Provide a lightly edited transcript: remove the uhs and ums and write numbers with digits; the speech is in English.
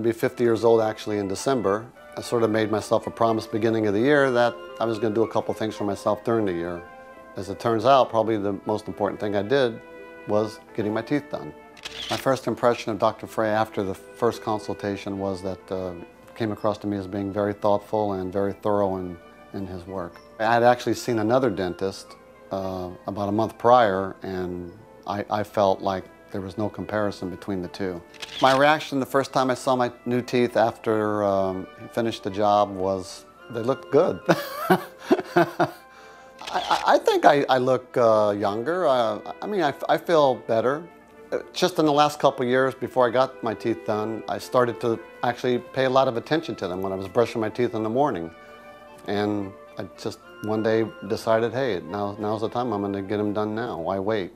to be 50 years old actually in December. I sort of made myself a promise beginning of the year that I was going to do a couple things for myself during the year. As it turns out, probably the most important thing I did was getting my teeth done. My first impression of Dr. Frey after the first consultation was that came across to me as being very thoughtful and very thorough in his work. I had actually seen another dentist about a month prior, and I felt like there was no comparison between the two. My reaction the first time I saw my new teeth after he finished the job was they looked good. I think I look younger. I mean, I feel better. Just in the last couple of years before I got my teeth done, I started to actually pay a lot of attention to them when I was brushing my teeth in the morning. And I just one day decided, hey, now's the time. I'm going to get them done now. Why wait?